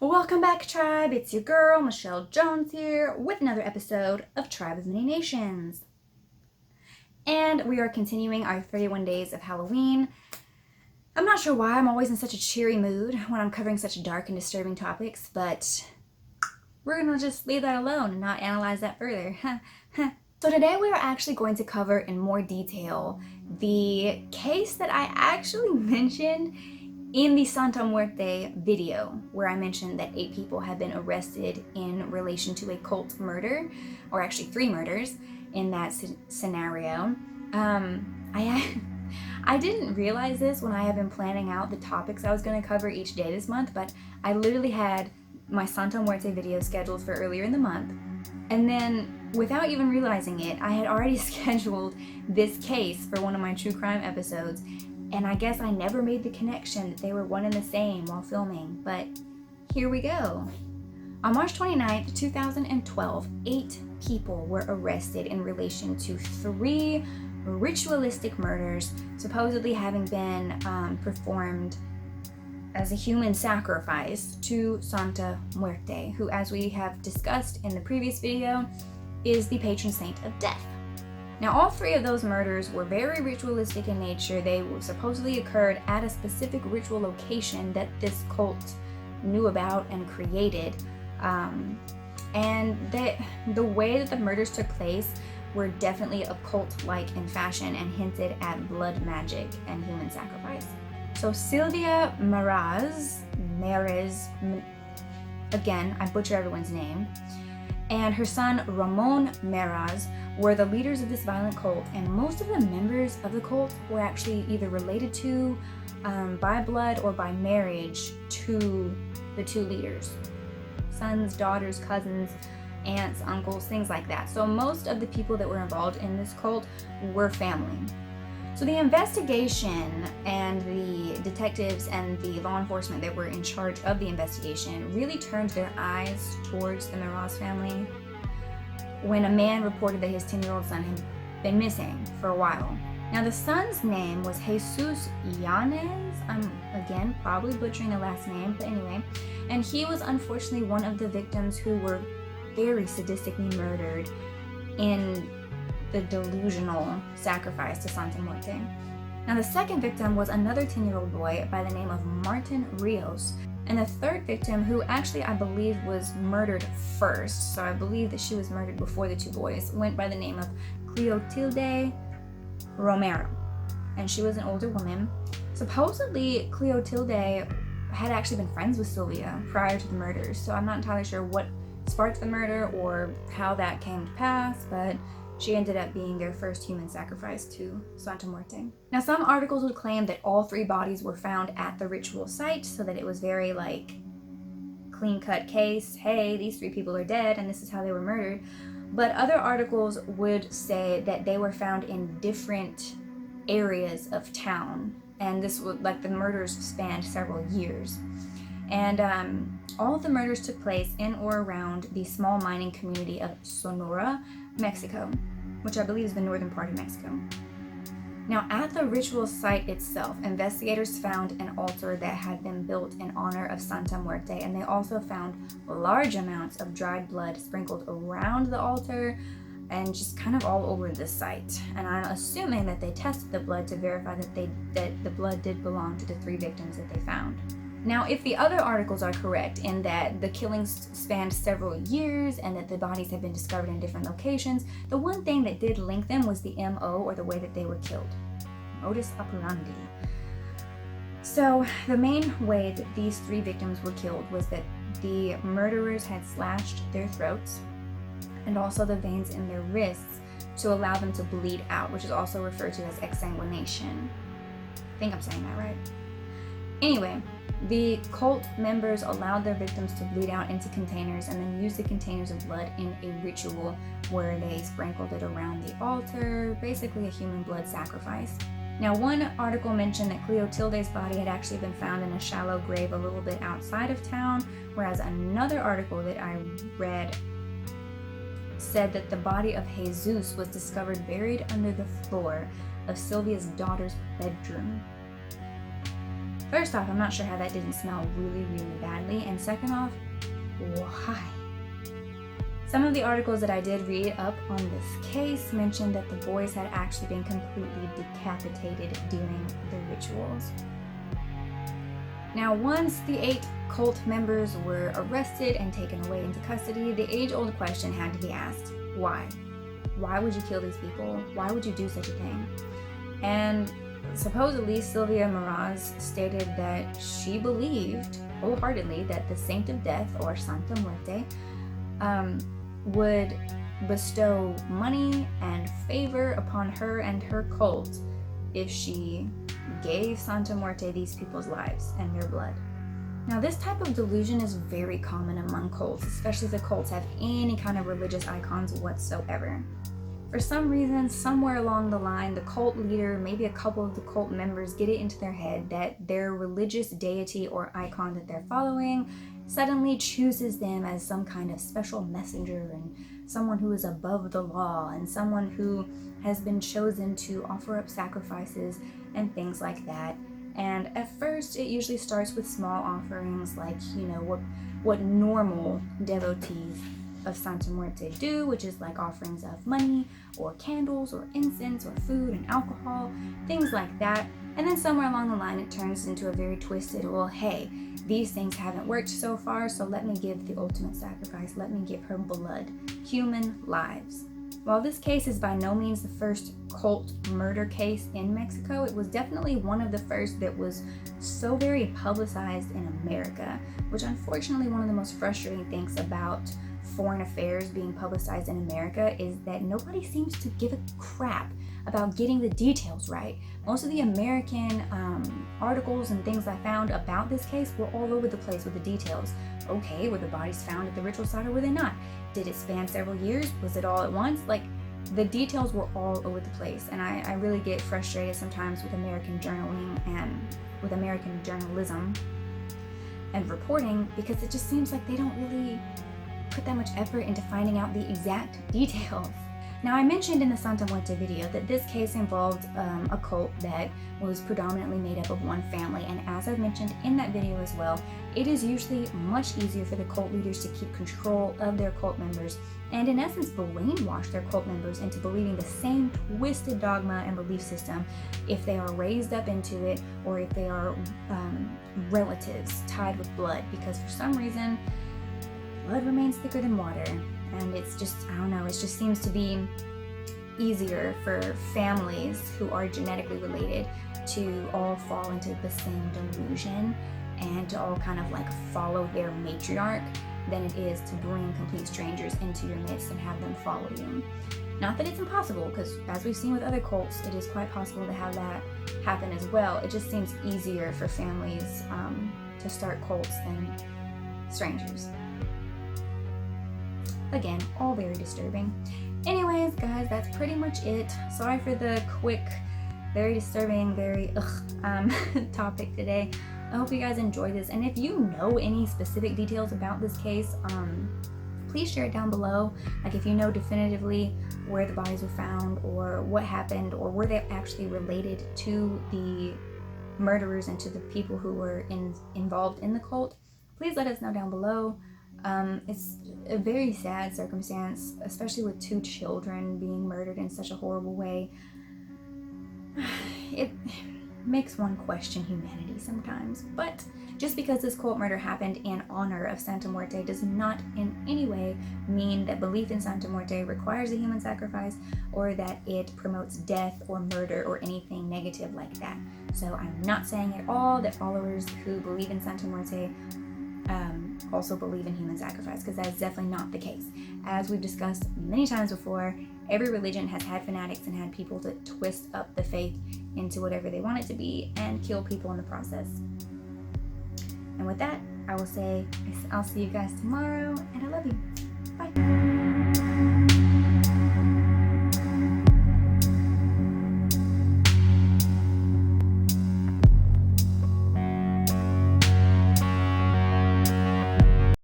Welcome back, Tribe. It's your girl, Michelle Jones here with another episode of Tribe of Many Nations. And we are continuing our 31 days of Halloween. I'm not sure why I'm always in such a cheery mood when I'm covering such dark and disturbing topics, but we're going to just leave that alone and not analyze that further. So today we are actually going to cover in more detail the case that I actually mentioned in the Santa Muerte video, where I mentioned that 8 people have been arrested in relation to a cult murder, or actually 3 murders in that scenario. I didn't realize this when I have been planning out the topics I was going to cover each day this month, but I literally had my Santa Muerte video scheduled for earlier in the month, and then without even realizing it, I had already scheduled this case for one of my true crime episodes. And I guess I never made the connection that they were one and the same while filming, but here we go. On March 29th, 2012, 8 people were arrested in relation to 3 ritualistic murders, supposedly having been performed as a human sacrifice to Santa Muerte, who, as we have discussed in the previous video, is the patron saint of death. Now, all 3 of those murders were very ritualistic in nature. They supposedly occurred at a specific ritual location that this cult knew about and created. And the way that the murders took place were definitely occult-like in fashion and hinted at blood magic and human sacrifice. So Silvia Meraz, again, I butcher everyone's name, and her son Ramon Meraz were the leaders of this violent cult, and most of the members of the cult were actually either related to, by blood or by marriage to the 2 leaders. Sons, daughters, cousins, aunts, uncles, things like that. So most of the people that were involved in this cult were family. So the investigation and the detectives and the law enforcement that were in charge of the investigation really turned their eyes towards the Meraz family when a man reported that his 10-year-old son had been missing for a while. Now, the son's name was Jesus Yanez. I'm, again, probably butchering the last name, but anyway. And he was unfortunately one of the victims who were very sadistically murdered in the delusional sacrifice to Santa Muerte. Now, the second victim was another 10-year-old boy by the name of Martin Rios. And the third victim, who actually I believe was murdered first, so I believe that she was murdered before the 2 boys, went by the name of Cleotilde Romero. And she was an older woman. Supposedly, Cleotilde had actually been friends with Silvia prior to the murders, so I'm not entirely sure what sparked the murder or how that came to pass, but she ended up being their first human sacrifice to Santa Muerte. Now, some articles would claim that all 3 bodies were found at the ritual site, so that it was very clean-cut case. Hey, these 3 people are dead and this is how they were murdered. But other articles would say that they were found in different areas of town, and this would, the murders spanned several years. And all of the murders took place in or around the small mining community of Sonora, Mexico, which I believe is the northern part of Mexico. Now, at the ritual site itself, investigators found an altar that had been built in honor of Santa Muerte, and they also found large amounts of dried blood sprinkled around the altar and just kind of all over the site. And I'm assuming that they tested the blood to verify that the blood did belong to the 3 victims that they found. Now, if the other articles are correct in that the killings spanned several years and that the bodies had been discovered in different locations, the one thing that did link them was the MO, or the way that they were killed. Modus operandi. So, the main way that these 3 victims were killed was that the murderers had slashed their throats and also the veins in their wrists to allow them to bleed out, which is also referred to as exsanguination. I think I'm saying that right. Anyway, the cult members allowed their victims to bleed out into containers and then used the containers of blood in a ritual where they sprinkled it around the altar, basically a human blood sacrifice. Now, one article mentioned that Cleotilde's body had actually been found in a shallow grave a little bit outside of town, whereas another article that I read said that the body of Jesus was discovered buried under the floor of Silvia's daughter's bedroom. First off, I'm not sure how that didn't smell really, really badly. And second off, why? Some of the articles that I did read up on this case mentioned that the boys had actually been completely decapitated during the rituals. Now, once the 8 cult members were arrested and taken away into custody, the age-old question had to be asked: why? Why would you kill these people? Why would you do such a thing? And supposedly, Silvia Meraz stated that she believed wholeheartedly that the Saint of Death, or Santa Muerte, would bestow money and favor upon her and her cult if she gave Santa Muerte these people's lives and their blood. Now, this type of delusion is very common among cults, especially if the cults have any kind of religious icons whatsoever. For some reason, somewhere along the line, the cult leader, maybe a couple of the cult members, get it into their head that their religious deity or icon that they're following suddenly chooses them as some kind of special messenger and someone who is above the law and someone who has been chosen to offer up sacrifices and things like that. And at first, it usually starts with small offerings, like, what normal devotees of Santa Muerte do, which is like offerings of money or candles or incense or food and alcohol, things like that. And then somewhere along the line, it turns into a very twisted, well, hey, these things haven't worked so far, so let me give the ultimate sacrifice. Let me give her blood, human lives. While this case is by no means the first cult murder case in Mexico, it was definitely one of the first that was so very publicized in America, which unfortunately one of the most frustrating things about foreign affairs being publicized in America is that nobody seems to give a crap about getting the details right. Most of the American articles and things I found about this case were all over the place with the details. Okay, were the bodies found at the ritual site or were they not? Did it span several years? Was it all at once? Like, the details were all over the place, and I really get frustrated sometimes with American journaling and with American journalism and reporting, because it just seems like they don't really put that much effort into finding out the exact details. Now, I mentioned in the Santa Muerte video that this case involved a cult that was predominantly made up of one family, and as I've mentioned in that video as well, it is usually much easier for the cult leaders to keep control of their cult members and in essence brainwash their cult members into believing the same twisted dogma and belief system if they are raised up into it or if they are relatives tied with blood, because for some reason blood remains thicker than water. And it's just, I don't know, it just seems to be easier for families who are genetically related to all fall into the same delusion and to all kind of like follow their matriarch than it is to bring complete strangers into your midst and have them follow you. Not that it's impossible, because as we've seen with other cults, it is quite possible to have that happen as well. It just seems easier for families to start cults than strangers. Again, all very disturbing. Anyways, guys, that's pretty much it. Sorry for the quick, very disturbing, very topic today. I hope you guys enjoyed this. And if you know any specific details about this case, please share it down below. Like if you know definitively where the bodies were found or what happened or were they actually related to the murderers and to the people who were involved in the cult, please let us know down below. It's a very sad circumstance, especially with 2 children being murdered in such a horrible way. It makes one question humanity sometimes, but just because this cult murder happened in honor of Santa Muerte does not in any way mean that belief in Santa Muerte requires a human sacrifice or that it promotes death or murder or anything negative like that. So I'm not saying at all that followers who believe in Santa Muerte also believe in human sacrifice, because that is definitely not the case. As we've discussed many times before, every religion has had fanatics and had people to twist up the faith into whatever they want it to be and kill people in the process. And with that, I will say I'll see you guys tomorrow, and I love you. Bye.